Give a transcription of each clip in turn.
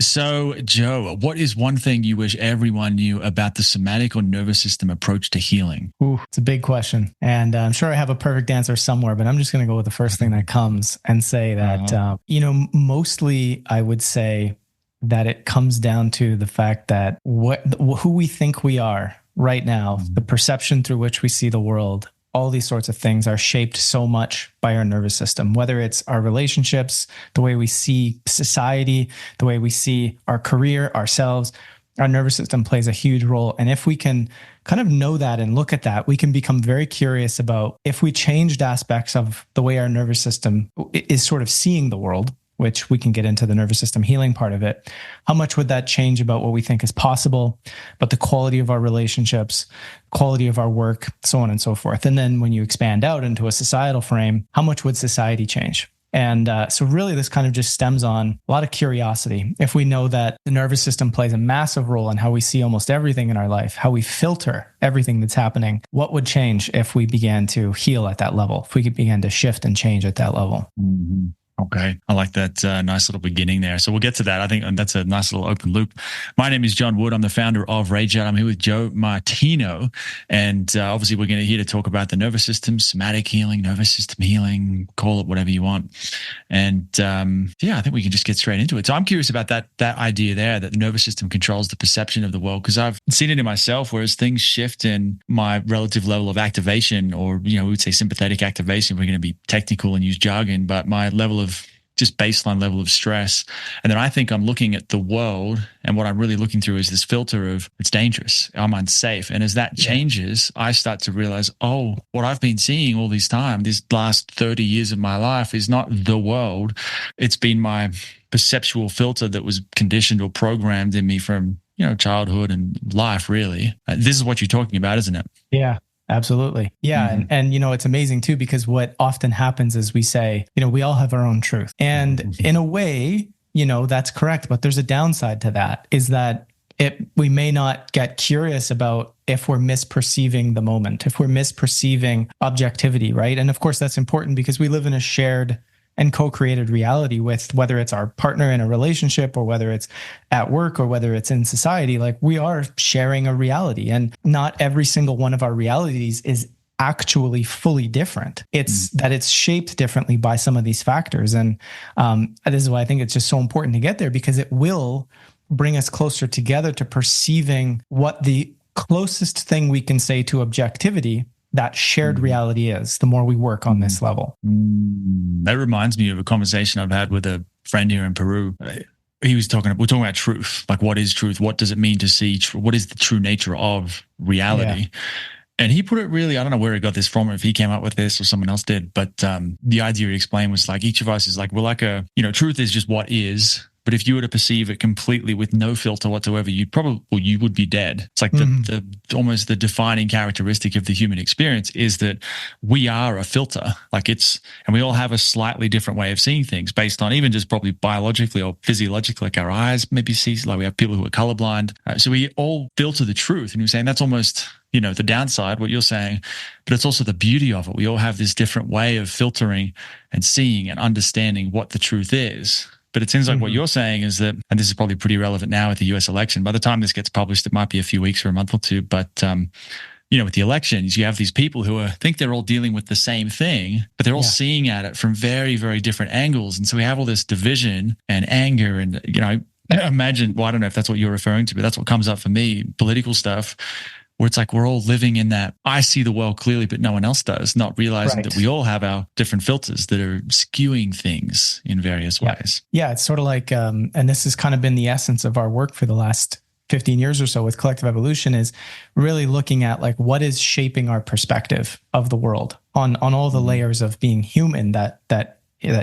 So, Joe, what is one thing you wish everyone knew about the somatic or nervous system approach to healing? Ooh, it's a big question. And I'm sure I have a perfect answer somewhere, but I'm just going to go with the first thing that comes and say that, mostly I would say that it comes down to the fact that who we think we are right now, the perception through which we see the world, all these sorts of things are shaped so much by our nervous system, whether it's our relationships, the way we see society, the way we see our career, ourselves. Our nervous system plays a huge role. And if we can kind of know that and look at that, we can become very curious about if we changed aspects of the way our nervous system is sort of seeing the world, which we can get into the nervous system healing part of it. How much would that change about what we think is possible, but the quality of our relationships, quality of our work, so on and so forth. And then when you expand out into a societal frame, how much would society change? And so really this kind of just stems on a lot of curiosity. If we know that the nervous system plays a massive role in how we see almost everything in our life, how we filter everything that's happening, what would change if we began to heal at that level, if we began to shift and change at that level? Mm-hmm. Okay. I like that nice little beginning there. So we'll get to that. I think that's a nice little open loop. My name is John Wood. I'm the founder of Rage Out. I'm here with Joe Martino. And obviously we're going to here to talk about the nervous system, somatic healing, nervous system healing, call it whatever you want. And I think we can just get straight into it. So I'm curious about that idea there, that the nervous system controls the perception of the world, because I've seen it in myself, whereas things shift in my relative level of activation, or, we would say sympathetic activation. We're going to be technical and use jargon, but my level of just baseline level of stress. And then I think I'm looking at the world, and what I'm really looking through is this filter of it's dangerous, I'm unsafe. And as that changes, I start to realize, what I've been seeing all this time, this last 30 years of my life, is not the world. It's been my perceptual filter that was conditioned or programmed in me from, childhood and life, really. This is what you're talking about, isn't it? Yeah. Absolutely. Yeah. Mm-hmm. And it's amazing too, because what often happens is we say, we all have our own truth. And in a way, that's correct. But there's a downside to that, is that we may not get curious about if we're misperceiving the moment, if we're misperceiving objectivity, right? And of course, that's important because we live in a shared and co-created reality with, whether it's our partner in a relationship, or whether it's at work, or whether it's in society, like we are sharing a reality, and not every single one of our realities is actually fully different. It's that it's shaped differently by some of these factors. And this is why I think it's just so important to get there, because it will bring us closer together to perceiving what the closest thing we can say to objectivity, that shared reality, is, the more we work on this level. That reminds me of a conversation I've had with a friend here in Peru. We're talking about truth. Like, what is truth? What does it mean to see? What is the true nature of reality? Yeah. And he put it really, I don't know where he got this from, or if he came up with this or someone else did, but the idea he explained was like, each of us is like, we're like truth is just what is. But if you were to perceive it completely with no filter whatsoever, you would be dead. It's like the almost the defining characteristic of the human experience is that we are a filter. And we all have a slightly different way of seeing things based on even just probably biologically or physiologically, like our eyes maybe see, like we have people who are colorblind. So we all filter the truth. And you're saying that's almost, the downside, what you're saying, but it's also the beauty of it. We all have this different way of filtering and seeing and understanding what the truth is. But it seems like what you're saying is that, and this is probably pretty relevant now with the US election, by the time this gets published, it might be a few weeks or a month or two, but with the elections, you have these people who think they're all dealing with the same thing, but they're all seeing at it from very, very different angles. And so we have all this division and anger and, imagine, well, I don't know if that's what you're referring to, but that's what comes up for me, political stuff, where it's like we're all living in that, I see the world clearly, but no one else does, not realizing that we all have our different filters that are skewing things in various ways. Yeah, it's sort of like, and this has kind of been the essence of our work for the last 15 years or so with collective evolution, is really looking at like what is shaping our perspective of the world on all the layers of being human that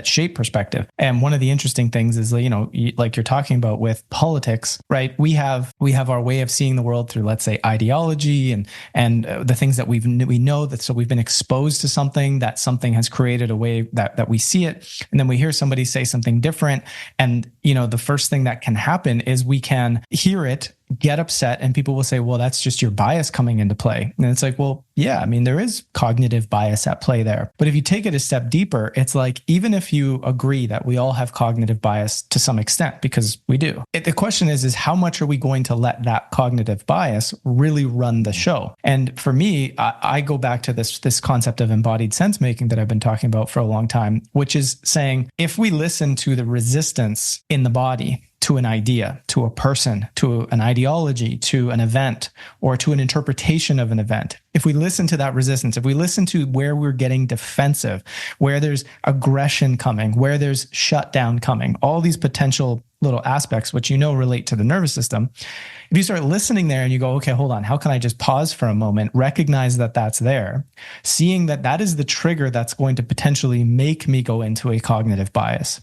shape perspective. And one of the interesting things is, like you're talking about with politics, right? We have our way of seeing the world through, let's say, ideology and the things that we know that, so we've been exposed to something, that something has created a way that we see it. And then we hear somebody say something different. And, the first thing that can happen is we can hear it, get upset, and people will say, well, that's just your bias coming into play. And it's like, well, yeah, I mean, there is cognitive bias at play there. But if you take it a step deeper, it's like, even if you agree that we all have cognitive bias to some extent, because we do, the question is how much are we going to let that cognitive bias really run the show? And for me, I go back to this concept of embodied sense making that I've been talking about for a long time, which is saying, if we listen to the resistance in the body to an idea, to a person, to an ideology, to an event, or to an interpretation of an event, if we listen to that resistance, if we listen to where we're getting defensive, where there's aggression coming, where there's shutdown coming, all these potential little aspects, which relate to the nervous system, if you start listening there and you go, okay, hold on, how can I just pause for a moment, recognize that that's there, seeing that that is the trigger that's going to potentially make me go into a cognitive bias.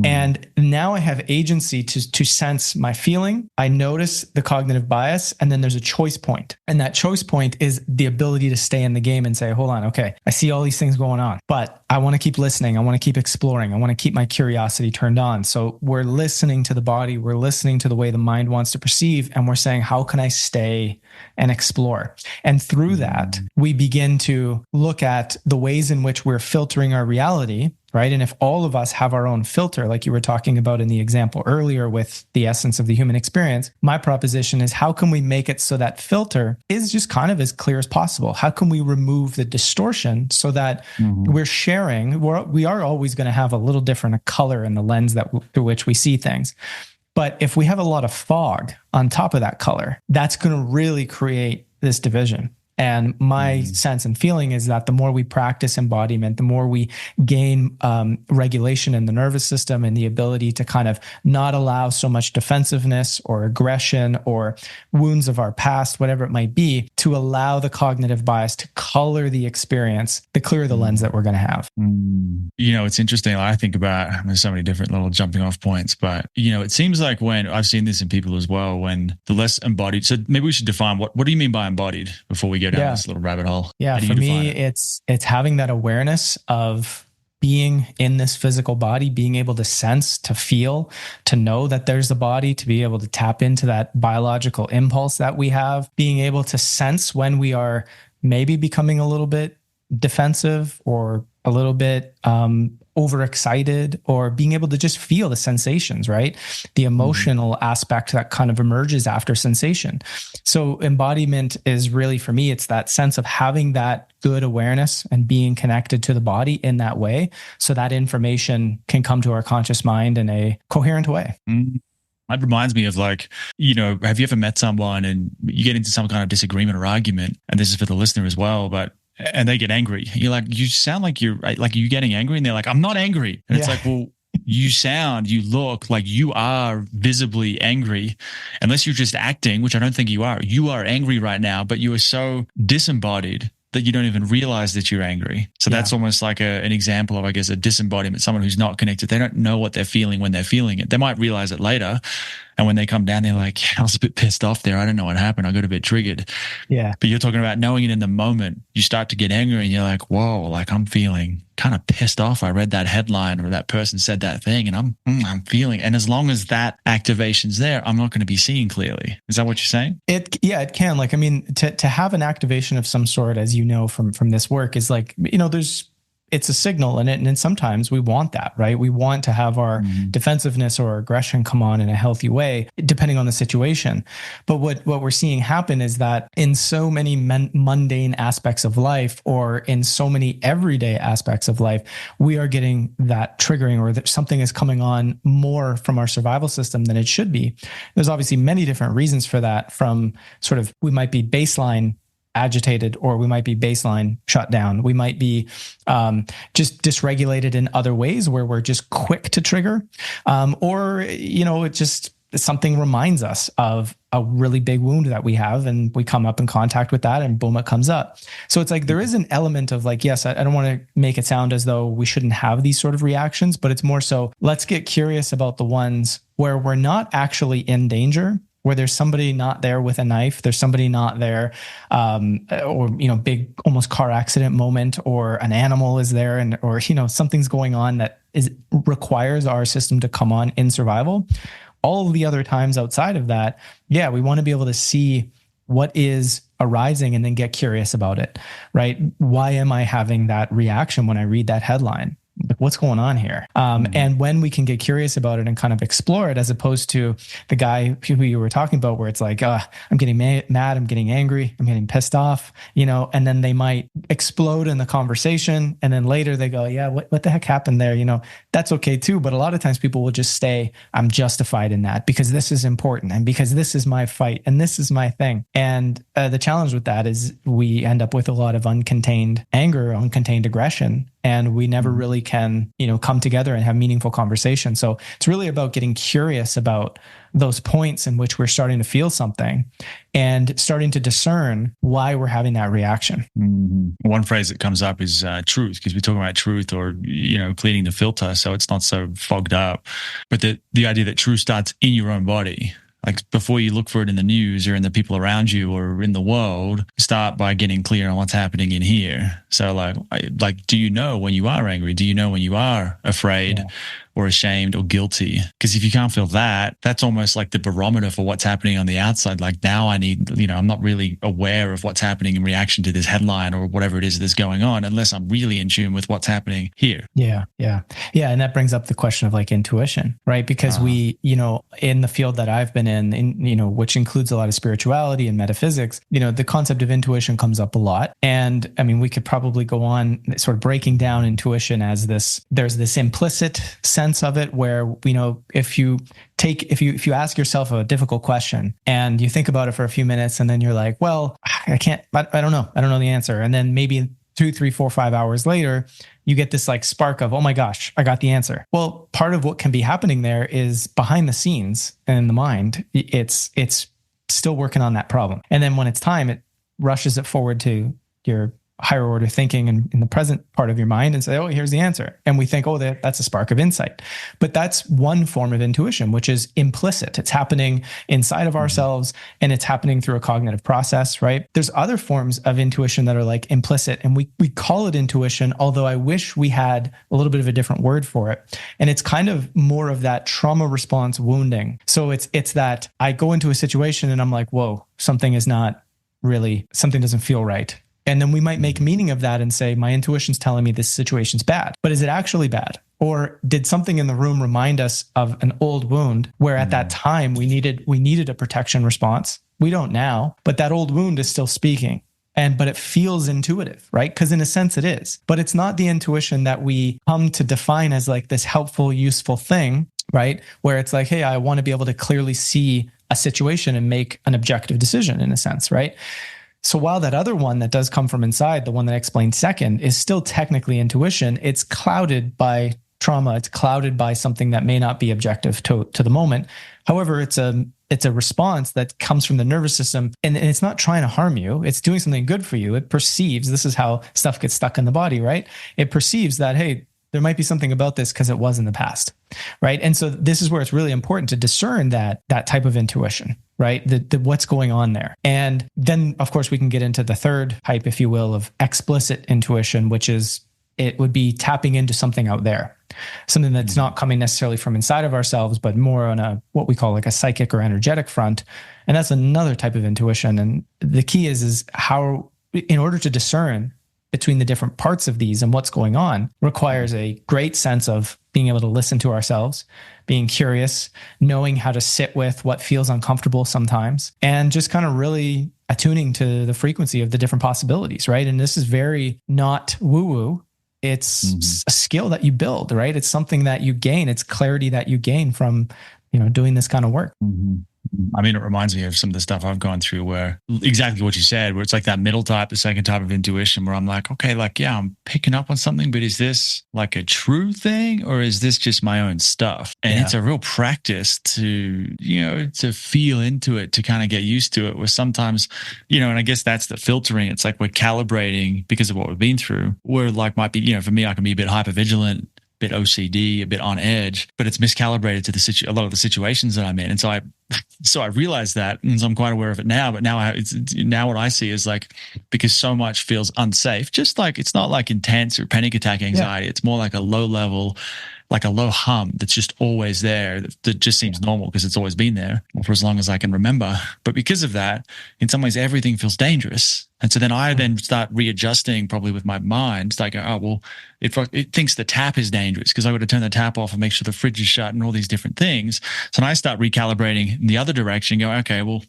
And now I have agency to sense my feeling. I notice the cognitive bias, and then there's a choice point. And that choice point is the ability to stay in the game and say, hold on, okay, I see all these things going on, but I want to keep listening. I want to keep exploring. I want to keep my curiosity turned on. So we're listening to the body. We're listening to the way the mind wants to perceive. And we're saying, how can I stay and explore? And through that, we begin to look at the ways in which we're filtering our reality, right? And if all of us have our own filter, like you were talking about in the example earlier with the essence of the human experience, my proposition is, how can we make it so that filter is just kind of as clear as possible? How can we remove the distortion so that we're sharing? We are always going to have a little different color in the lens through which we see things. But if we have a lot of fog on top of that color, that's going to really create this division. And my sense and feeling is that the more we practice embodiment, the more we gain regulation in the nervous system and the ability to kind of not allow so much defensiveness or aggression or wounds of our past, whatever it might be, to allow the cognitive bias to color the experience, the clearer the lens that we're going to have. It's interesting. I think about, there's so many different little jumping off points, but, it seems like when I've seen this in people as well, when the less embodied, so maybe we should define what do you mean by embodied before we go down this little rabbit hole? Yeah, for me, it's having that awareness of being in this physical body, being able to sense, to feel, to know that there's a body, to be able to tap into that biological impulse that we have, being able to sense when we are maybe becoming a little bit defensive or a little bit overexcited, or being able to just feel the sensations, right? The emotional aspect that kind of emerges after sensation. So embodiment is really, for me, it's that sense of having that good awareness and being connected to the body in that way, so that information can come to our conscious mind in a coherent way. It reminds me of have you ever met someone and you get into some kind of disagreement or argument, and this is for the listener as well, and they get angry. You're like, you sound like you're getting angry. And they're like, I'm not angry. And it's like, well, you look like you are visibly angry, unless you're just acting, which I don't think you are. You are angry right now, but you are so disembodied that you don't even realize that you're angry. So that's almost like an example of, I guess, a disembodiment, someone who's not connected. They don't know what they're feeling when they're feeling it. They might realize it later. And when they come down, they're like, I was a bit pissed off there. I don't know what happened. I got a bit triggered. Yeah. But you're talking about knowing it in the moment. You start to get angry and you're like, whoa, like I'm feeling kind of pissed off. I read that headline or that person said that thing and I'm feeling. And as long as that activation's there, I'm not going to be seeing clearly. Is that what you're saying? It can. To have an activation of some sort, as you know, from this work, is it's a signal in it. And then sometimes we want that, right? We want to have our defensiveness or aggression come on in a healthy way, depending on the situation. But what we're seeing happen is that in so many mundane aspects of life, or in so many everyday aspects of life, we are getting that triggering, or that something is coming on more from our survival system than it should be. There's obviously many different reasons for that, from sort of, we might be baseline agitated, or we might be baseline shut down. We might be just dysregulated in other ways where we're just quick to trigger, or it just something reminds us of a really big wound that we have, and we come up in contact with that, and boom, it comes up. So it's like there is an element of yes, I don't want to make it sound as though we shouldn't have these sort of reactions, but it's more so, let's get curious about the ones where we're not actually in danger, where there's somebody not there with a knife, there's somebody not there, or big almost car accident moment, or an animal is there, or something's going on that requires our system to come on in survival. all the other times outside of that, yeah, we want to be able to see what is arising and then get curious about it, right? Why am I having that reaction when I read that headline? Like, what's going on here? And when we can get curious about it and kind of explore it, as opposed to the guy who you were talking about, where it's like, I'm getting mad, I'm getting angry, I'm getting pissed off, and then they might explode in the conversation. And then later they go, yeah, what the heck happened there? That's okay too. But a lot of times people will just stay, I'm justified in that because this is important and because this is my fight and this is my thing. And the challenge with that is we end up with a lot of uncontained anger, uncontained aggression. And we never really can, come together and have meaningful conversations. So it's really about getting curious about those points in which we're starting to feel something and starting to discern why we're having that reaction. Mm-hmm. One phrase that comes up is truth, because we're talking about truth or, cleaning the filter so it's not so fogged up. But the idea that truth starts in your own body. Like before you look for it in the news or in the people around you or in the world, start by getting clear on what's happening in here. So like, do you know when you are angry? Do you know when you are afraid or ashamed or guilty? Because if you can't feel that, that's almost like the barometer for what's happening on the outside. Like now I need, I'm not really aware of what's happening in reaction to this headline or whatever it is that's going on, unless I'm really in tune with what's happening here. Yeah. And that brings up the question of like intuition, right? Because we, in the field that I've been in, which includes a lot of spirituality and metaphysics, the concept of intuition comes up a lot. And I mean, we could probably go on sort of breaking down intuition as there's this implicit sense of it where, if you ask yourself a difficult question and you think about it for a few minutes and then you're like, well, I don't know the answer. And then maybe 2, 3, 4, 5 hours later, you get this like spark of, oh my gosh, I got the answer. Well, part of what can be happening there is behind the scenes and in the mind, it's still working on that problem. And then when it's time, it rushes it forward to your higher order thinking and in the present part of your mind and say, oh, here's the answer. And we think, oh, that's a spark of insight. But that's one form of intuition, which is implicit. It's happening inside of ourselves and it's happening through a cognitive process, right? There's other forms of intuition that are like implicit and we call it intuition, although I wish we had a little bit of a different word for it. And it's kind of more of that trauma response wounding. So it's that I go into a situation and I'm like, whoa, something doesn't feel right. And then we might make meaning of that and say, my intuition's telling me this situation's bad. But is it actually bad? Or did something in the room remind us of an old wound where at that time we needed a protection response? We don't now, but that old wound is still speaking. But it feels intuitive, right? Because in a sense it is. But it's not the intuition that we come to define as like this helpful, useful thing, right? Where it's like, hey, I want to be able to clearly see a situation and make an objective decision in a sense, right? So while that other one that does come from inside, the one that I explained second, is still technically intuition, it's clouded by trauma. It's clouded by something that may not be objective to the moment. However, it's a response that comes from the nervous system and it's not trying to harm you. It's doing something good for you. It perceives, this is how stuff gets stuck in the body, right? It perceives that, hey, there might be something about this because it was in the past, right? And so this is where it's really important to discern that type of intuition, right? The what's going on there. And then, of course, we can get into the third type, if you will, of explicit intuition, which is it would be tapping into something out there, something that's not coming necessarily from inside of ourselves, but more on what we call like a psychic or energetic front. And that's another type of intuition. And the key is how, in order to discern between the different parts of these and what's going on, requires a great sense of being able to listen to ourselves, being curious, knowing how to sit with what feels uncomfortable sometimes, and just kind of really attuning to the frequency of the different possibilities, right? And this is very not woo-woo. It's a skill that you build, right? It's something that you gain. It's clarity that you gain from, doing this kind of work. Mm-hmm. I mean, it reminds me of some of the stuff I've gone through where exactly what you said, where it's like that middle type, the second type of intuition where I'm like, okay, like, yeah, I'm picking up on something, but is this like a true thing or is this just my own stuff? And it's a real practice to feel into it, to kind of get used to it, where sometimes, and I guess that's the filtering. It's like we're calibrating because of what we've been through. We're like, might be, for me, I can be a bit hypervigilant, bit OCD, a bit on edge, but it's miscalibrated to a lot of the situations that I'm in. And so I realized that, and so I'm quite aware of it now. But now now what I see is like, because so much feels unsafe, just like it's not like intense or panic attack anxiety. It's more like a low level like a low hum that's just always there, that just seems normal because it's always been there for as long as I can remember. But because of that, in some ways, everything feels dangerous. And so then I then start readjusting probably with my mind. It's like, oh, well, it thinks the tap is dangerous because I got to turn the tap off and make sure the fridge is shut and all these different things. So then I start recalibrating in the other direction, going, okay, well,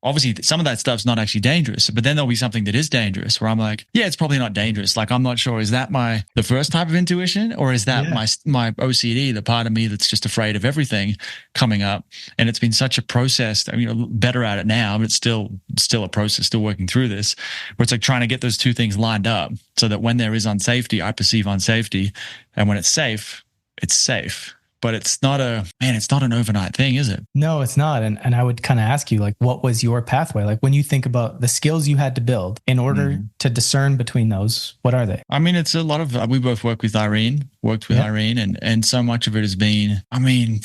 obviously some of that stuff's not actually dangerous, but then there'll be something that is dangerous where I'm like, yeah, it's probably not dangerous. Like, I'm not sure, is that the first type of intuition, or is that my OCD, the part of me that's just afraid of everything coming up? And it's been such a process. I mean, better at it now, but it's still a process, still working through this, where it's like trying to get those two things lined up so that when there is unsafety, I perceive unsafety. And when it's safe, it's safe. But it's not an overnight thing, is it? No, it's not. And I would kind of ask you, like, what was your pathway? Like, when you think about the skills you had to build in order to discern between those, what are they? I mean, it's a lot of, we both worked with Irene, and so much of it has been, I mean,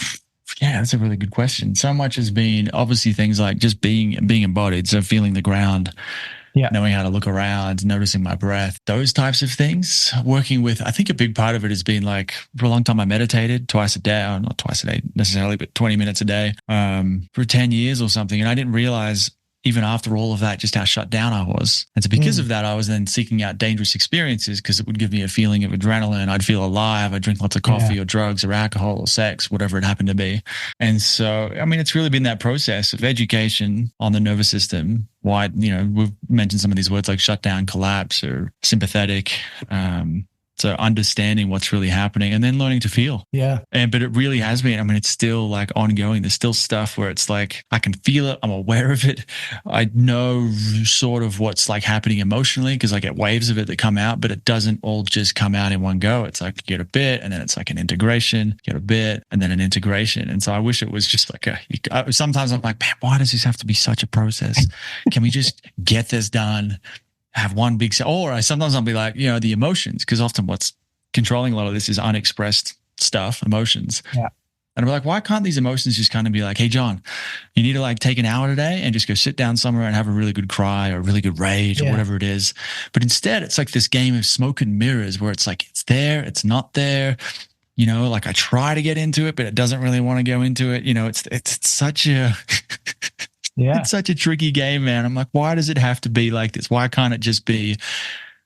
yeah, that's a really good question. So much has been obviously things like just being embodied. So feeling the ground, knowing how to look around, noticing my breath, those types of things. Working with, I think a big part of it has been like, for a long time I meditated twice a day, or not twice a day necessarily, but 20 minutes a day for 10 years or something. And I didn't realize even after all of that, just how shut down I was. And so because of that, I was then seeking out dangerous experiences because it would give me a feeling of adrenaline. I'd feel alive. I'd drink lots of coffee or drugs or alcohol or sex, whatever it happened to be. And so, I mean, it's really been that process of education on the nervous system. Why, we've mentioned some of these words like shutdown, collapse, or sympathetic. So understanding what's really happening and then learning to feel. Yeah. But it really has been, I mean, it's still like ongoing. There's still stuff where it's like, I can feel it. I'm aware of it. I know sort of what's like happening emotionally because I get waves of it that come out, but it doesn't all just come out in one go. It's like, you get a bit and then it's like an integration, get a bit and then an integration. And so I wish it was just like sometimes I'm like, man, why does this have to be such a process? Can we just get this done? Have one big, or sometimes I'll be like, the emotions, because often what's controlling a lot of this is unexpressed stuff, emotions. Yeah. And I'm like, why can't these emotions just kind of be like, hey, John, you need to like take an hour today and just go sit down somewhere and have a really good cry or a really good rage or whatever it is. But instead, it's like this game of smoke and mirrors where it's like, it's there, it's not there. Like I try to get into it, but it doesn't really want to go into it. It's such a... It's such a tricky game, man. I'm like, why does it have to be like this? Why can't it just be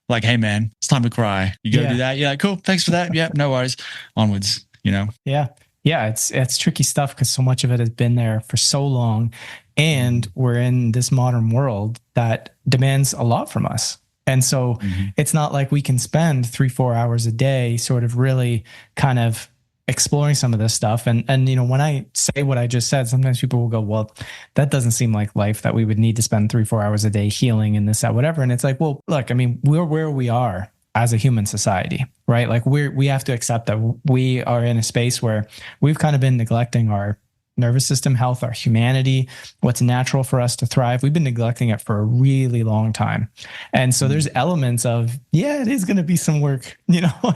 like, hey, man, it's time to cry. You go do that. Yeah, cool. Thanks for that. Yeah, no worries. Onwards, Yeah. Yeah, it's tricky stuff because so much of it has been there for so long. And we're in this modern world that demands a lot from us. And so it's not like we can spend 3-4 hours a day sort of really kind of exploring some of this stuff. And when I say what I just said, sometimes people will go, well, that doesn't seem like life, that we would need to spend 3-4 hours a day healing and this, that, whatever. And it's like, well, look, I mean, we're where we are as a human society, right? Like we have to accept that we are in a space where we've kind of been neglecting our nervous system health, our humanity, what's natural for us to thrive. We've been neglecting it for a really long time. And so there's elements of, it is going to be some work,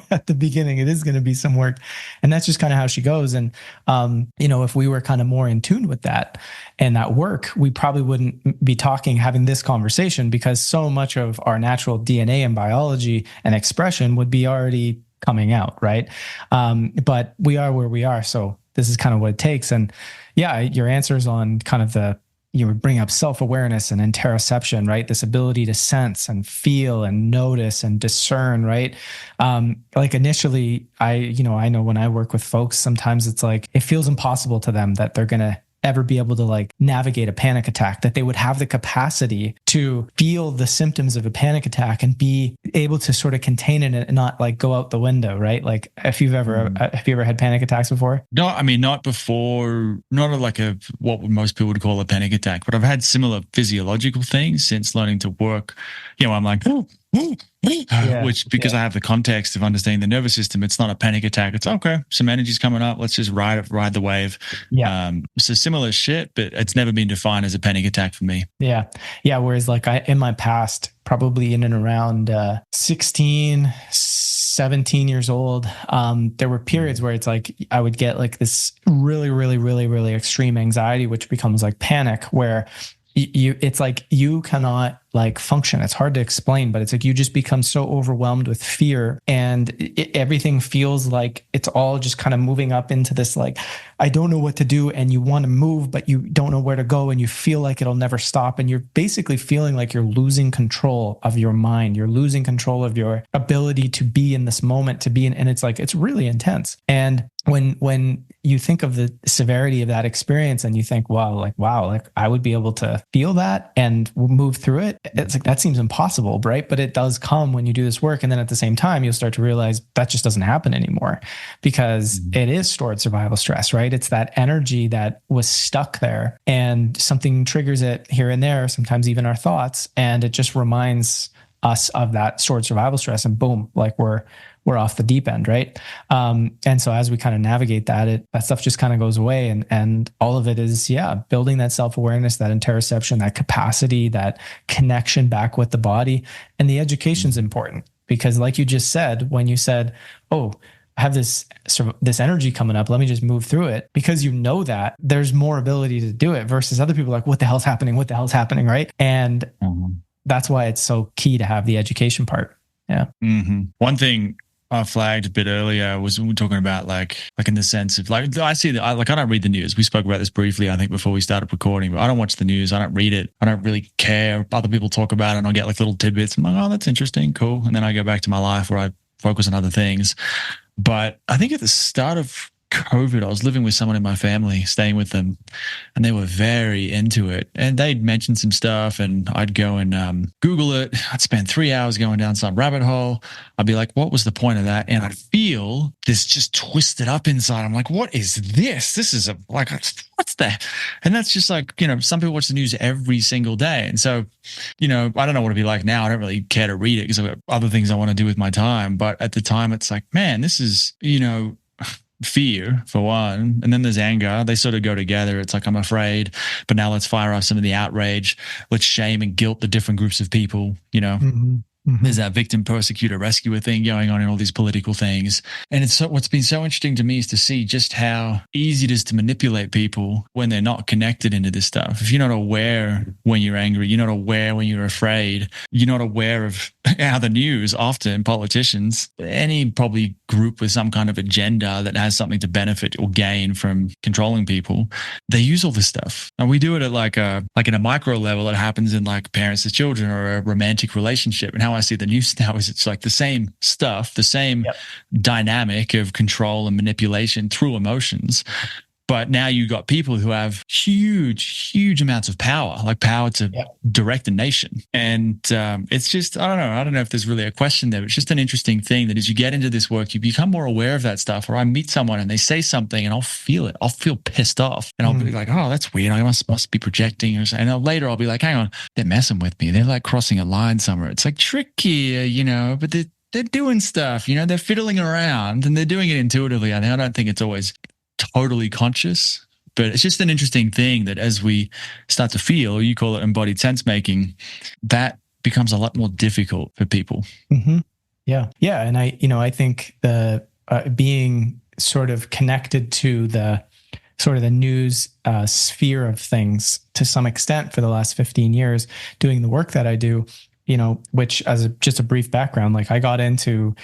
at the beginning, it is going to be some work. And that's just kind of how she goes. And, if we were kind of more in tune with that and that work, we probably wouldn't be having this conversation because so much of our natural DNA and biology and expression would be already coming out. Right. But we are where we are. So this is kind of what it takes. And your answers on kind of you would bring up self-awareness and interoception, right? This ability to sense and feel and notice and discern, right? Like initially, I know when I work with folks, sometimes it's like, it feels impossible to them that they're going to ever be able to like navigate a panic attack, that they would have the capacity to feel the symptoms of a panic attack and be able to sort of contain it and not like go out the window, right? Like have you ever had panic attacks before? No, I mean, not before, not like what most people would call a panic attack, but I've had similar physiological things since learning to work. I'm like, which because I have the context of understanding the nervous system, it's not a panic attack. It's okay. Some energy's coming up. Let's just ride the wave. So similar shit, but it's never been defined as a panic attack for me. Yeah. Whereas like in my past, probably in and around 16, 17 years old, there were periods where it's like, I would get like this really, really, really, really extreme anxiety, which becomes like panic, where it's like you cannot like function. It's hard to explain, but it's like you just become so overwhelmed with fear, and everything feels like it's all just kind of moving up into this, like, I don't know what to do. And you want to move, but you don't know where to go. And you feel like it'll never stop. And you're basically feeling like you're losing control of your mind. You're losing control of your ability to be in this moment, to be in, and it's like, it's really intense. And when you think of the severity of that experience and you think, wow, like I would be able to feel that and move through it. It's like, that seems impossible, right? But it does come when you do this work. And then at the same time, you'll start to realize that just doesn't happen anymore, because it is stored survival stress, right? It's that energy that was stuck there, and something triggers it here and there, sometimes even our thoughts. And it just reminds us of that stored survival stress, and boom, like we're off the deep end, right? And so as we kind of navigate that, that stuff just kind of goes away, and all of it is, building that self-awareness, that interoception, that capacity, that connection back with the body. And the education's important, because like you just said, when you said, oh, I have this energy coming up, let me just move through it, because you know that there's more ability to do it versus other people like, what the hell's happening? What the hell's happening, right? And that's why it's so key to have the education part. Yeah. One thing I flagged a bit earlier was we were talking about like in the sense of like, I see that I don't read the news. We spoke about this briefly, I think, before we started recording, but I don't watch the news. I don't read it. I don't really care. Other people talk about it and I'll get like little tidbits. I'm like, oh, that's interesting. Cool. And then I go back to my life where I focus on other things. But I think at the start of COVID, I was living with someone in my family, staying with them, and they were very into it. And they'd mention some stuff, and I'd go and Google it. I'd spend 3 hours going down some rabbit hole. I'd be like, what was the point of that? And I'd feel this just twisted up inside. I'm like, what is this? This is what's that? And that's just like, some people watch the news every single day. And so, I don't know what it'd be like now. I don't really care to read it because I've got other things I want to do with my time. But at the time, it's like, man, this is, fear for one, and then there's anger. They sort of go together. It's like, I'm afraid, but now let's fire off some of the outrage. Let's shame and guilt the different groups of people. There's that victim, persecutor, rescuer thing going on in all these political things. And what's been so interesting to me is to see just how easy it is to manipulate people when they're not connected into this stuff. If you're not aware when you're angry, you're not aware when you're afraid, you're not aware of how the news, often politicians, any probably group with some kind of agenda that has something to benefit or gain from controlling people, they use all this stuff. And we do it at like in a micro level. It happens in like parents to children or a romantic relationship. And how I see the news now is it's like the same stuff, the same dynamic of control and manipulation through emotions. But now you got people who have huge amounts of power, like power to direct a nation. And it's just, I don't know if there's really a question there, but it's just an interesting thing that as you get into this work, you become more aware of that stuff. Or I meet someone and they say something and I'll feel it. I'll feel pissed off and I'll be like, oh, that's weird. I must be projecting. And then later I'll be like, hang on, they're messing with me. They're like crossing a line somewhere. It's like tricky, but they're doing stuff, they're fiddling around and they're doing it intuitively. I don't think it's always totally conscious, but it's just an interesting thing that as we start to feel, or you call it embodied sense making, that becomes a lot more difficult for people. Yeah. And I think the being sort of connected to the sort of the news sphere of things to some extent for the last 15 years, doing the work that I do, which as just a brief background, like I got into,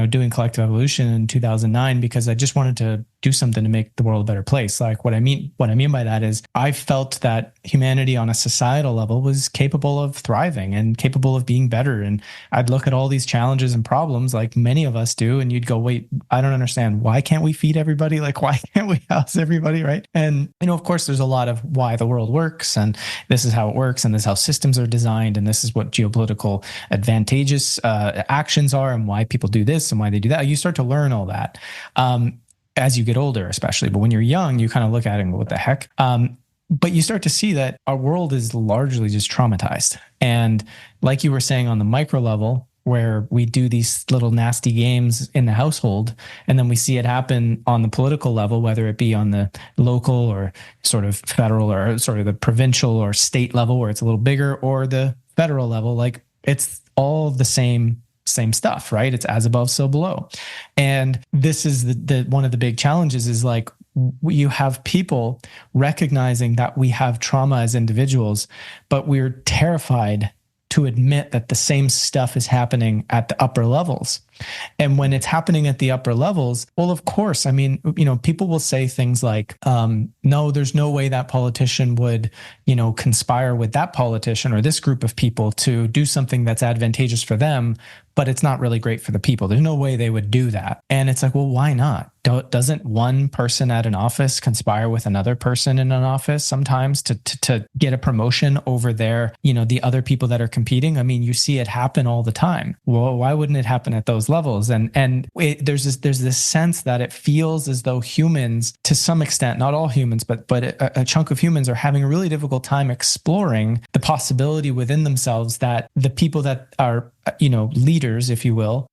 doing collective evolution in 2009 because I just wanted to do something to make the world a better place. Like what I mean by that is I felt that humanity on a societal level was capable of thriving and capable of being better. And I'd look at all these challenges and problems like many of us do. And you'd go, wait, I don't understand. Why can't we feed everybody? Like, why can't we house everybody? Right. And, of course, there's a lot of why the world works and this is how it works. And this is how systems are designed. And this is what geopolitical advantageous actions are and why people do this and why they do that. You start to learn all that. As you get older, especially. But when you're young, you kind of look at it and go, what the heck? But you start to see that our world is largely just traumatized. And like you were saying on the micro level, where we do these little nasty games in the household, and then we see it happen on the political level, whether it be on the local or sort of federal or sort of the provincial or state level where it's a little bigger, or the federal level, like it's all the same stuff, right? It's as above, so below. And this is the one of the big challenges is like you have people recognizing that we have trauma as individuals, but we're terrified to admit that the same stuff is happening at the upper levels. And when it's happening at the upper levels, well, of course, I mean, people will say things like, no, there's no way that politician would, conspire with that politician or this group of people to do something that's advantageous for them, but it's not really great for the people. There's no way they would do that. And it's like, well, why not? Doesn't one person at an office conspire with another person in an office sometimes to get a promotion over there, the other people that are competing? I mean, you see it happen all the time. Well, why wouldn't it happen at those levels? There's this sense that it feels as though humans, to some extent, not all humans, but a chunk of humans are having a really difficult time exploring the possibility within themselves that the people that are leaders, if you will,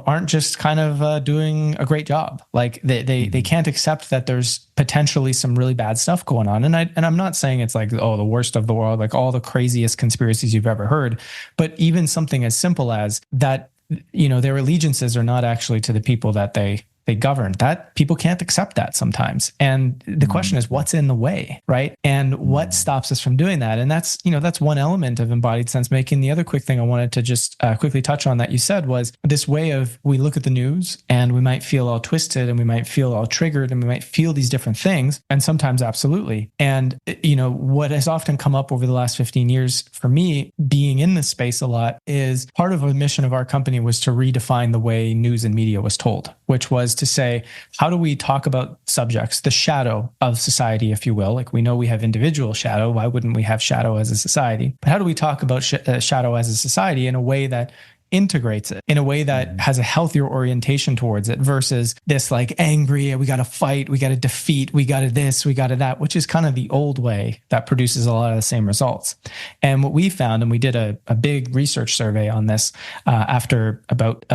aren't just kind of doing a great job. Like they can't accept that there's potentially some really bad stuff going on. And I'm not saying it's like, oh, the worst of the world, like all the craziest conspiracies you've ever heard, but even something as simple as that, their allegiances are not actually to the people that they govern, that people can't accept that sometimes. And the question is, what's in the way, right? And what stops us from doing that? And that's one element of embodied sense making. The other quick thing I wanted to just quickly touch on that you said was this way of, we look at the news and we might feel all twisted and we might feel all triggered and we might feel these different things. And sometimes absolutely. And, what has often come up over the last 15 years for me being in this space a lot is part of a mission of our company was to redefine the way news and media was told, which was to say, how do we talk about subjects, the shadow of society, if you will? Like we know we have individual shadow. Why wouldn't we have shadow as a society? But how do we talk about shadow as a society in a way that integrates it, in a way that has a healthier orientation towards it versus this like angry, we got to fight, we got to defeat, we got to this, we got to that, which is kind of the old way that produces a lot of the same results. And what we found, and we did a big research survey on this after about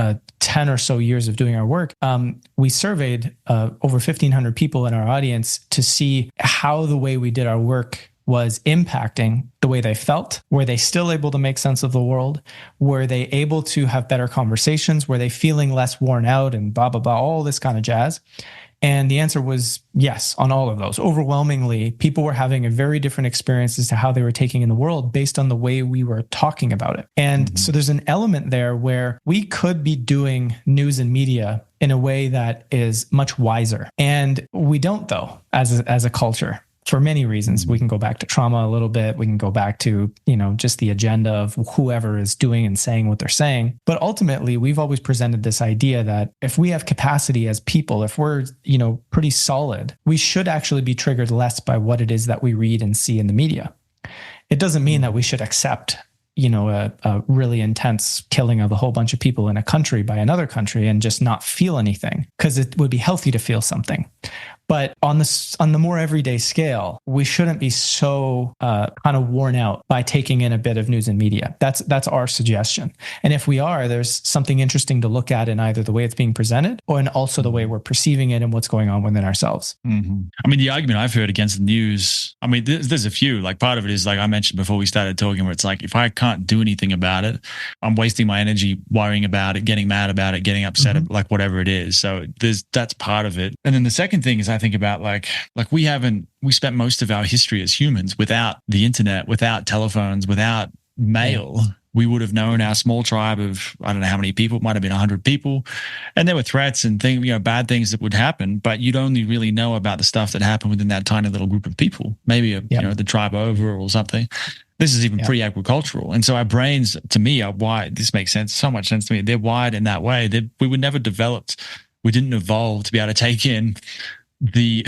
10 or so years of doing our work, we surveyed over 1,500 people in our audience to see how the way we did our work was impacting the way they felt. Were they still able to make sense of the world? Were they able to have better conversations? Were they feeling less worn out and blah, blah, blah, all this kind of jazz? And the answer was yes on all of those. Overwhelmingly, people were having a very different experience as to how they were taking in the world based on the way we were talking about it. And so there's an element there where we could be doing news and media in a way that is much wiser. And we don't, though, as a culture. For many reasons. We can go back to trauma a little bit. We can go back to, just the agenda of whoever is doing and saying what they're saying. But ultimately, we've always presented this idea that if we have capacity as people, if we're, pretty solid, we should actually be triggered less by what it is that we read and see in the media. It doesn't mean that we should accept a really intense killing of a whole bunch of people in a country by another country and just not feel anything, because it would be healthy to feel something. But on the more everyday scale, we shouldn't be so kind of worn out by taking in a bit of news and media. That's our suggestion. And if we are, there's something interesting to look at in either the way it's being presented or in also the way we're perceiving it and what's going on within ourselves. Mm-hmm. I mean, the argument I've heard against the news, I mean, there's a few. Like part of it is like I mentioned before we started talking, where it's like if I can't do anything about it, I'm wasting my energy worrying about it, getting mad about it, getting upset, like whatever it is. So that's part of it. And then the second thing is I think about like we spent most of our history as humans without the internet, without telephones, without mail. We would have known our small tribe of, I don't know how many people, it might have been 100 people. And there were threats and things, bad things that would happen, but you'd only really know about the stuff that happened within that tiny little group of people, maybe, the tribe over or something. This is even pre-agricultural. And so our brains, to me, are wired. This makes sense, so much sense to me. They're wired in that way. We were never developed. We didn't evolve to be able to take in the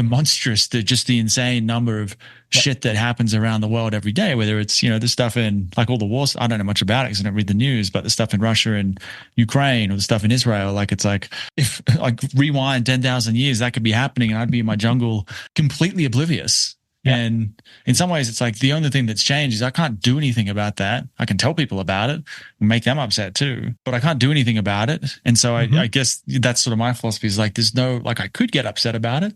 monstrous, just the insane number of shit that happens around the world every day, whether it's, the stuff in like all the wars. I don't know much about it because I don't read the news, but the stuff in Russia and Ukraine or the stuff in Israel, like it's like, if like rewind 10,000 years, that could be happening and I'd be in my jungle completely oblivious. Yeah. And in some ways, it's like the only thing that's changed is I can't do anything about that. I can tell people about it and make them upset too, but I can't do anything about it. And so I guess that's sort of my philosophy is like, there's no, like I could get upset about it,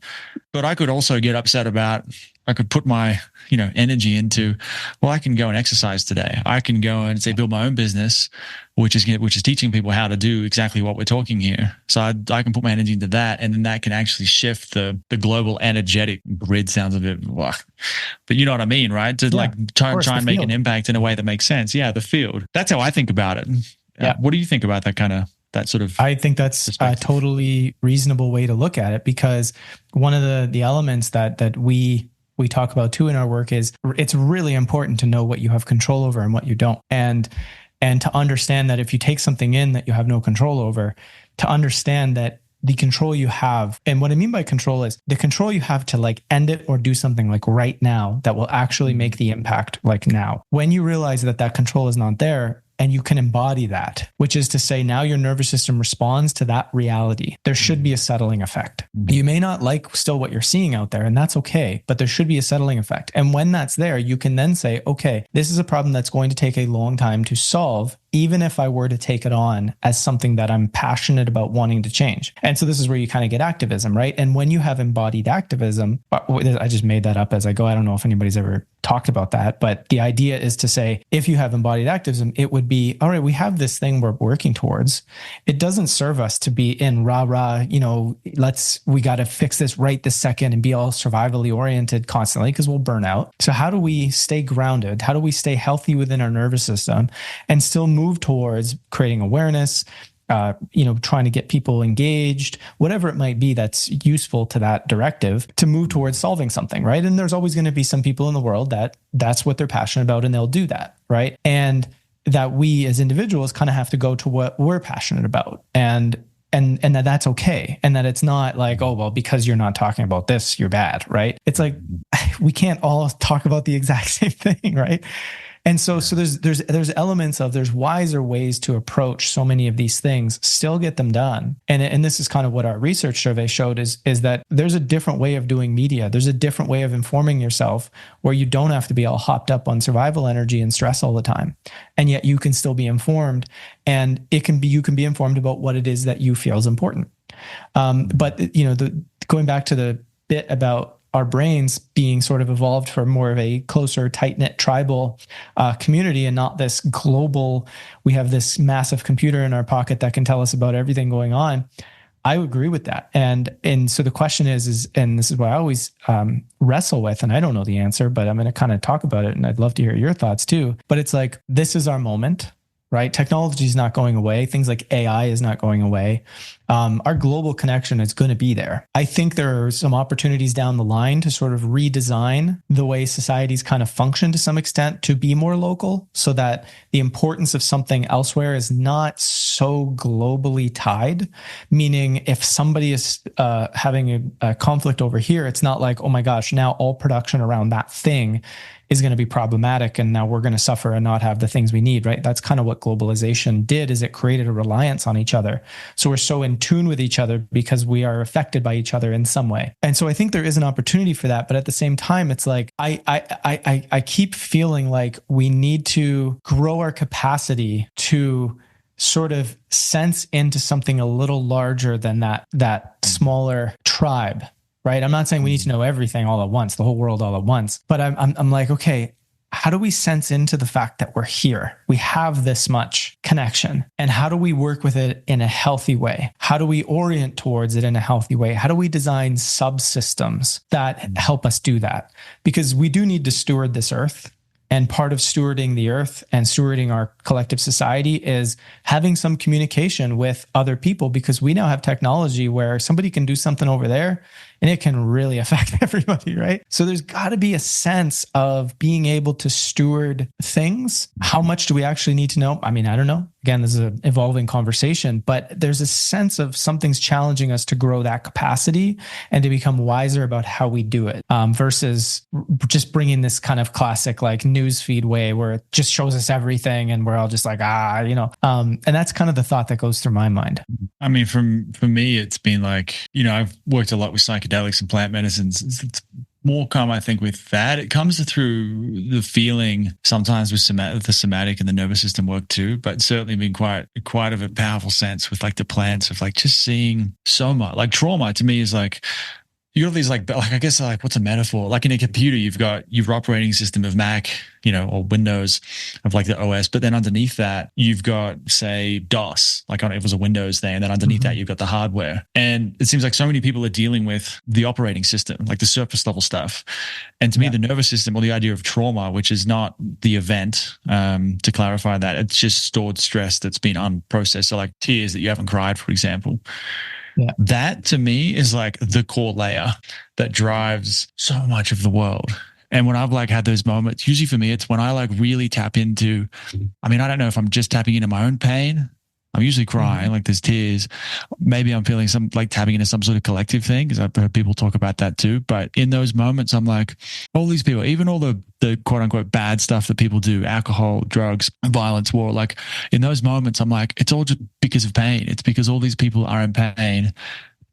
but I could also get upset about put my, energy into, well, I can go and exercise today. I can go and say build my own business, which is teaching people how to do exactly what we're talking here. So I can put my energy into that, and then that can actually shift the global energetic grid. Sounds a bit, but you know what I mean, right? To try and make an impact in a way that makes sense. Yeah, the field. That's how I think about it. Yeah. What do you think about that sort of? I think that's a totally reasonable way to look at it, because one of the elements that we talk about too in our work is it's really important to know what you have control over and what you don't. And to understand that if you take something in that you have no control over, to understand that the control you have, and what I mean by control is the control you have to end it or do something right now that will actually make the impact now. When you realize that control is not there, and you can embody that, which is to say now your nervous system responds to that reality, there should be a settling effect. You may not like still what you're seeing out there, and that's okay, but there should be a settling effect. And when that's there, you can then say, okay, this is a problem that's going to take a long time to solve, even if I were to take it on as something that I'm passionate about wanting to change. And so this is where you kind of get activism, right? And when you have embodied activism, I just made that up as I go. I don't know if anybody's ever talked about that, but the idea is to say, if you have embodied activism, it would be, all right, we have this thing we're working towards. It doesn't serve us to be in rah-rah, we got to fix this right this second and be all survivally oriented constantly, because we'll burn out. So how do we stay grounded? How do we stay healthy within our nervous system and still move towards creating awareness, trying to get people engaged, whatever it might be that's useful to that directive to move towards solving something, right? And there's always going to be some people in the world that's what they're passionate about and they'll do that, right? And that we as individuals kind of have to go to what we're passionate about, and that's okay. And that it's not like, oh, well, because you're not talking about this, you're bad, right? It's like, we can't all talk about the exact same thing, right? And so there's elements of, there's wiser ways to approach so many of these things, still get them done. And this is kind of what our research survey showed is that there's a different way of doing media. There's a different way of informing yourself where you don't have to be all hopped up on survival energy and stress all the time. And yet you can still be informed, and you can be informed about what it is that you feel is important. But going back to the bit about our brains being sort of evolved for more of a closer, tight-knit tribal community, and not this global, we have this massive computer in our pocket that can tell us about everything going on. I agree with that. And so the question is, and this is what I always wrestle with, and I don't know the answer, but I'm going to kind of talk about it, and I'd love to hear your thoughts too. But it's like, this is our moment, right? Technology is not going away. Things like AI is not going away. Our global connection is going to be there. I think there are some opportunities down the line to sort of redesign the way societies kind of function to some extent to be more local, so that the importance of something elsewhere is not so globally tied. Meaning, if somebody is having a conflict over here, it's not like, oh my gosh, now all production around that thing is going to be problematic, and now we're going to suffer and not have the things we need, right? That's kind of what globalization did, is it created a reliance on each other. So we're so in tune with each other because we are affected by each other in some way. And so I think there is an opportunity for that. But at the same time, it's like, I keep feeling like we need to grow our capacity to sort of sense into something a little larger than that smaller tribe. Right. I'm not saying we need to know everything all at once, the whole world all at once, but I'm like, okay, how do we sense into the fact that we're here? We have this much connection, and how do we work with it in a healthy way? How do we orient towards it in a healthy way? How do we design subsystems that help us do that? Because we do need to steward this earth. And part of stewarding the earth and stewarding our collective society is having some communication with other people, because we now have technology where somebody can do something over there and it can really affect everybody, right? So there's got to be a sense of being able to steward things. How much do we actually need to know? I mean, I don't know. Again, this is an evolving conversation, but there's a sense of something's challenging us to grow that capacity and to become wiser about how we do it, versus just bringing this kind of classic like newsfeed way where it just shows us everything and we're all just like, and that's kind of the thought that goes through my mind. I mean, for me, it's been like, I've worked a lot with psychedelics and plant medicines. It's more come, I think, with that. It comes through the feeling sometimes with the somatic and the nervous system work too, but certainly been quite of a powerful sense with like the plants of like just seeing so much. Like trauma to me is like, you got these like I guess like what's a metaphor? Like in a computer, you've got your operating system of Mac, or Windows of like the OS, but then underneath that, you've got say DOS, like it was a Windows thing, and then underneath that, you've got the hardware. And it seems like so many people are dealing with the operating system, like the surface level stuff. And to me, the nervous system, or the idea of trauma, which is not the event, to clarify that, it's just stored stress that's been unprocessed. So like tears that you haven't cried, for example. Yeah. That to me is like the core layer that drives so much of the world. And when I've like had those moments, usually for me, it's when I like really tap into, I mean, I don't know if I'm just tapping into my own pain. I'm usually crying, like there's tears. Maybe I'm feeling some like tapping into some sort of collective thing, because I've heard people talk about that too. But in those moments, I'm like, all these people, even all the quote unquote bad stuff that people do, alcohol, drugs, violence, war, like in those moments, I'm like, it's all just because of pain. It's because all these people are in pain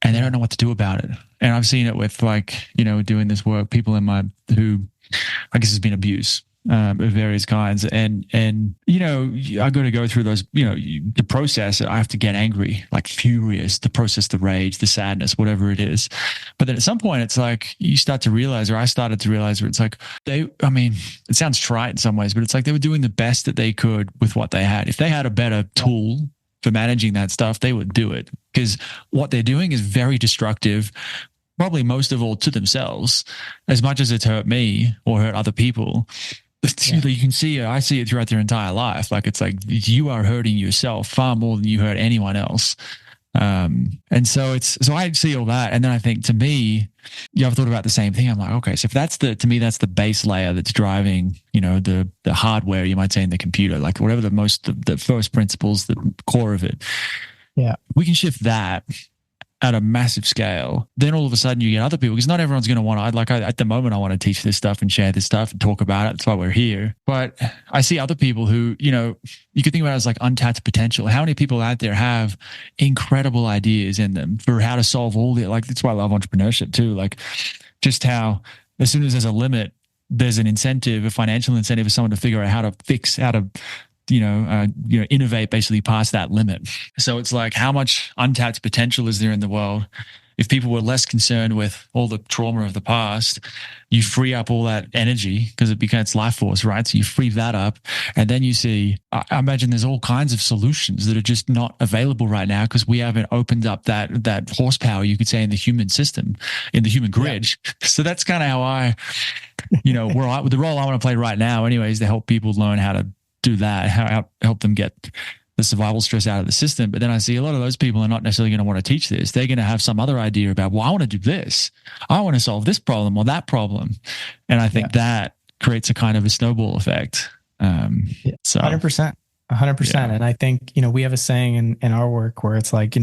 and they don't know what to do about it. And I've seen it with like, doing this work, people who I guess has been abuse. Of various kinds, and I got to go through those. To process it, I have to get angry, like furious, to process the rage, the sadness, whatever it is. But then at some point, it's like you start to realize, or I started to realize, where it's like it sounds trite in some ways, but it's like they were doing the best that they could with what they had. If they had a better tool for managing that stuff, they would do it, because what they're doing is very destructive. Probably most of all to themselves, as much as it's hurt me or hurt other people. You can see it. I see it throughout their entire life. Like it's like you are hurting yourself far more than you hurt anyone else. And so I see all that, and then I think, to me, I've thought about the same thing. I'm like, okay, so if that's to me that's the base layer that's driving, the hardware, you might say, in the computer, like whatever the first principles, the core of it. Yeah, we can shift that at a massive scale. Then all of a sudden you get other people, because not everyone's going to want to, at the moment I want to teach this stuff and share this stuff and talk about it. That's why we're here. But I see other people who, you could think about it as like untapped potential. How many people out there have incredible ideas in them for how to solve all the, like, that's why I love entrepreneurship too. Like just how as soon as there's a limit, there's an incentive, a financial incentive for someone to figure out how to innovate basically past that limit. So it's like, how much untapped potential is there in the world? If people were less concerned with all the trauma of the past, you free up all that energy, because it becomes life force, right? So you free that up, and then you see, I imagine there's all kinds of solutions that are just not available right now because we haven't opened up that horsepower, you could say, in the human system, in the human grid. Yeah. So that's kind of how the role I want to play right now anyway, is to help people learn how to do that, help them get the survival stress out of the system. But then I see a lot of those people are not necessarily going to want to teach this. They're going to have some other idea about, well, I want to do this. I want to solve this problem or that problem. And I think that creates a kind of a snowball effect. So 100%. 100%. Yeah. And I think, we have a saying in our work where it's like,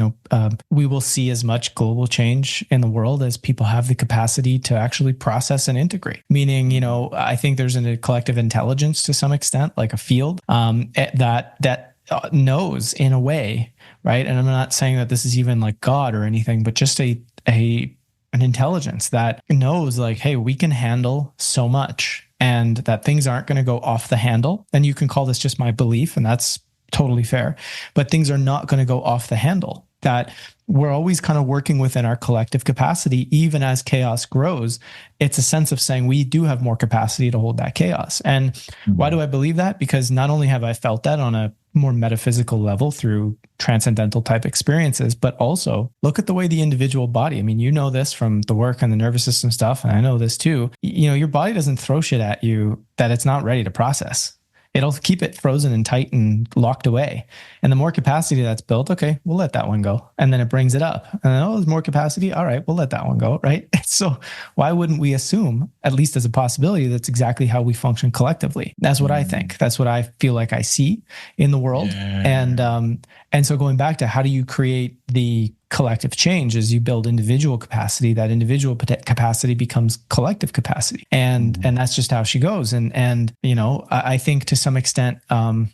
we will see as much global change in the world as people have the capacity to actually process and integrate. Meaning, I think there's a collective intelligence to some extent, like a field that knows in a way, right? And I'm not saying that this is even like God or anything, but just an intelligence that knows like, hey, we can handle so much, and that things aren't going to go off the handle. And you can call this just my belief, and that's totally fair. But things are not going to go off the handle. That we're always kind of working within our collective capacity, even as chaos grows. It's a sense of saying we do have more capacity to hold that chaos. And why do I believe that? Because not only have I felt that on a more metaphysical level through transcendental type experiences, but also look at the way the individual body, I mean, this from the work on the nervous system stuff, and I know this too, your body doesn't throw shit at you that it's not ready to process. It'll keep it frozen and tight and locked away. And the more capacity that's built, okay, we'll let that one go. And then it brings it up. And then, there's more capacity. All right, we'll let that one go, right? So why wouldn't we assume, at least as a possibility, that's exactly how we function collectively? That's what I think. That's what I feel like I see in the world. Yeah. And so going back to how do you create the collective change, as you build individual capacity, that individual capacity becomes collective capacity. And that's just how she goes. And I think to some extent,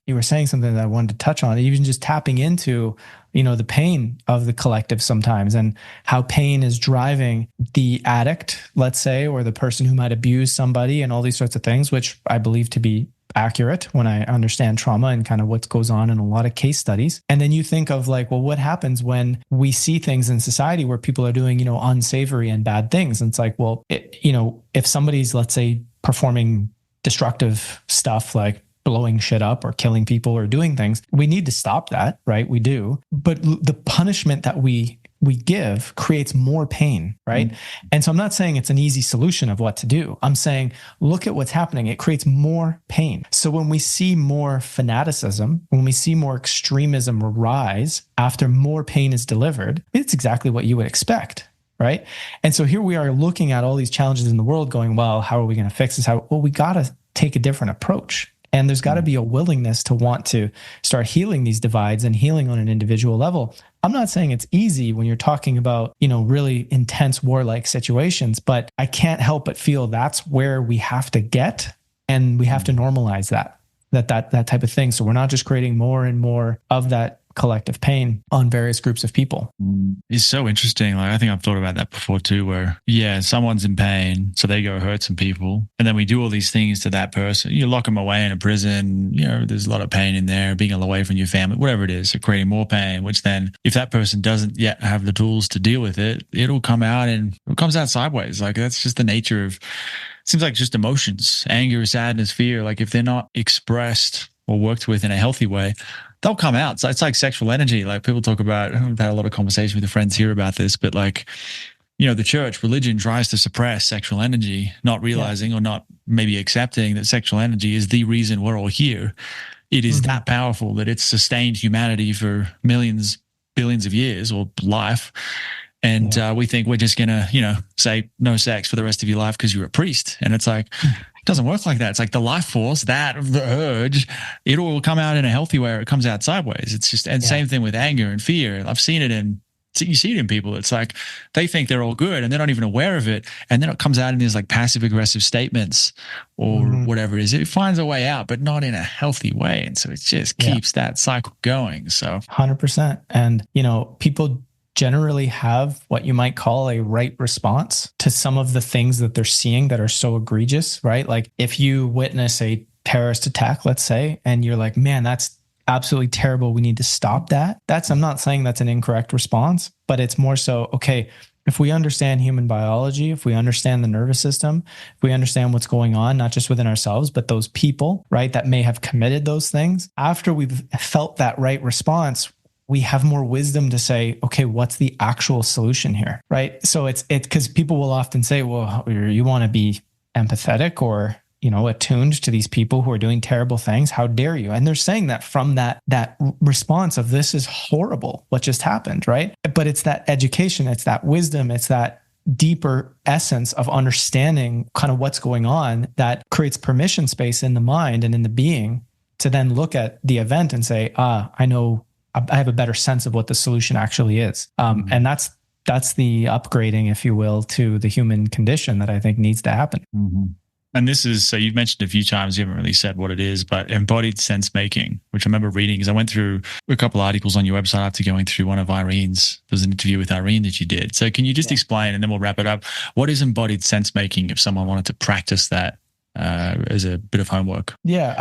you were saying something that I wanted to touch on, even just tapping into, the pain of the collective sometimes, and how pain is driving the addict, let's say, or the person who might abuse somebody and all these sorts of things, which I believe to be accurate when I understand trauma and kind of what goes on in a lot of case studies. And then you think of like, well, what happens when we see things in society where people are doing, unsavory and bad things? And it's like, well, if somebody's, let's say, performing destructive stuff like blowing shit up or killing people or doing things, we need to stop that, right? We do. But the punishment that we give creates more pain, right? Mm-hmm. And so I'm not saying it's an easy solution of what to do. I'm saying, look at what's happening. It creates more pain. So when we see more fanaticism, when we see more extremism rise after more pain is delivered, it's exactly what you would expect, right? And so here we are looking at all these challenges in the world going, well, how are we going to fix this? Well, we got to take a different approach. And there's got to be a willingness to want to start healing these divides and healing on an individual level. I'm not saying it's easy when you're talking about, really intense warlike situations, but I can't help but feel that's where we have to get, and we have to normalize that type of thing. So we're not just creating more and more of that collective pain on various groups of people. It's so interesting. Like, I think I've thought about that before too, where someone's in pain, so they go hurt some people, and then we do all these things to that person. You lock them away in a prison, there's a lot of pain in there, being away from your family, whatever it is, so creating more pain, which then if that person doesn't yet have the tools to deal with it, it'll come out, and it comes out sideways. Like, that's just the nature of, seems like just emotions, anger, sadness, fear. Like, if they're not expressed or worked with in a healthy way, they'll come out. So it's like sexual energy. Like, people talk about, I've had a lot of conversation with the friends here about this, but like, the church, religion tries to suppress sexual energy, not realizing or not maybe accepting that sexual energy is the reason we're all here. It is that powerful that it's sustained humanity for millions, billions of years, or life. And we think we're just going to, say no sex for the rest of your life because you're a priest. And it's like, it doesn't work like that. It's like the life force, the urge, it will come out in a healthy way, or it comes out sideways. It's just, and same thing with anger and fear. I've seen it you see it in people. It's like they think they're all good and they're not even aware of it. And then it comes out in these like passive aggressive statements or whatever it is. It finds a way out, but not in a healthy way. And so it just keeps that cycle going. So 100%. And, people generally have what you might call a right response to some of the things that they're seeing that are so egregious, right? Like, if you witness a terrorist attack, let's say, and you're like, man, that's absolutely terrible, we need to stop that. I'm not saying that's an incorrect response, but it's more so, okay, if we understand human biology, if we understand the nervous system, if we understand what's going on, not just within ourselves, but those people, right, that may have committed those things, after we've felt that right response, we have more wisdom to say, okay, what's the actual solution here, right? So it's because people will often say, well, you want to be empathetic or, attuned to these people who are doing terrible things. How dare you? And they're saying that from that response of, this is horrible, what just happened, right? But it's that education, it's that wisdom, it's that deeper essence of understanding kind of what's going on that creates permission space in the mind and in the being to then look at the event and say, I know, I have a better sense of what the solution actually is. And that's the upgrading, if you will, to the human condition that I think needs to happen. Mm-hmm. And this is, so you've mentioned a few times, you haven't really said what it is, but embodied sense making, which I remember reading because I went through a couple of articles on your website after going through one of Irene's. There was an interview with Irene that you did. So can you just explain, and then we'll wrap it up. What is embodied sense making if someone wanted to practice that as a bit of homework? Yeah,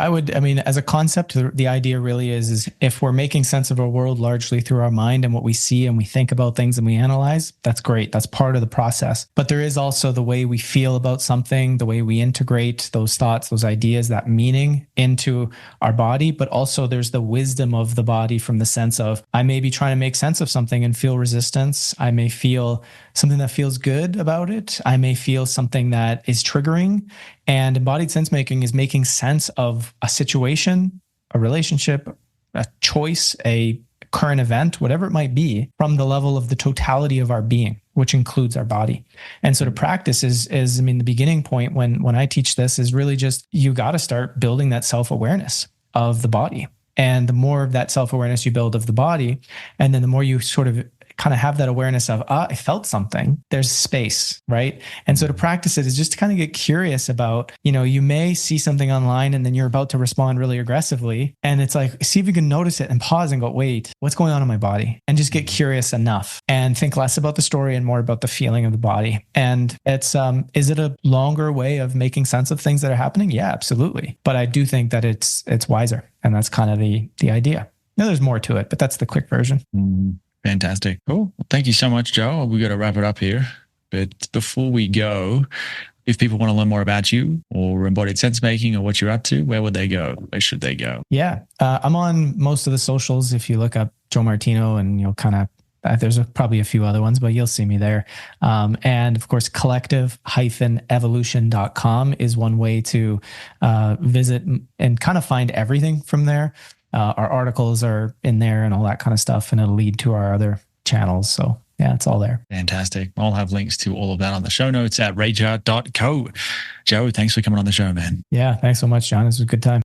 as a concept, the idea really is if we're making sense of our world largely through our mind and what we see and we think about things and we analyze, that's great. That's part of the process. But there is also the way we feel about something, the way we integrate those thoughts, those ideas, that meaning into our body. But also there's the wisdom of the body from the sense of, I may be trying to make sense of something and feel resistance. I may feel something that feels good about it. I may feel something that is triggering. And embodied sense making is making sense of a situation, a relationship, a choice, a current event, whatever it might be, from the level of the totality of our being, which includes our body. And so to practice is the beginning point when I teach this is really just, you got to start building that self-awareness of the body. And the more of that self-awareness you build of the body, and then the more you sort of kind of have that awareness of, I felt something, there's space, right? And so to practice it is just to kind of get curious about, you may see something online and then you're about to respond really aggressively. And it's like, see if you can notice it and pause and go, wait, what's going on in my body? And just get curious enough and think less about the story and more about the feeling of the body. And it's, is it a longer way of making sense of things that are happening? Yeah, absolutely. But I do think that it's wiser. And that's kind of the idea. Now, there's more to it, but that's the quick version. Fantastic. Cool. Well, thank you so much, Joe. We got to wrap it up here. But before we go, if people want to learn more about you or embodied sense making or what you're up to, where would they go? Where should they go? Yeah. I'm on most of the socials. If you look up Joe Martino and kind of, there's probably a few other ones, but you'll see me there. And of course, collective-evolution.com is one way to visit and kind of find everything from there. Our articles are in there and all that kind of stuff, and it'll lead to our other channels. So yeah, it's all there. Fantastic. I'll have links to all of that on the show notes at rageart.co. Joe, thanks for coming on the show, man. Yeah, thanks so much, John. This was a good time.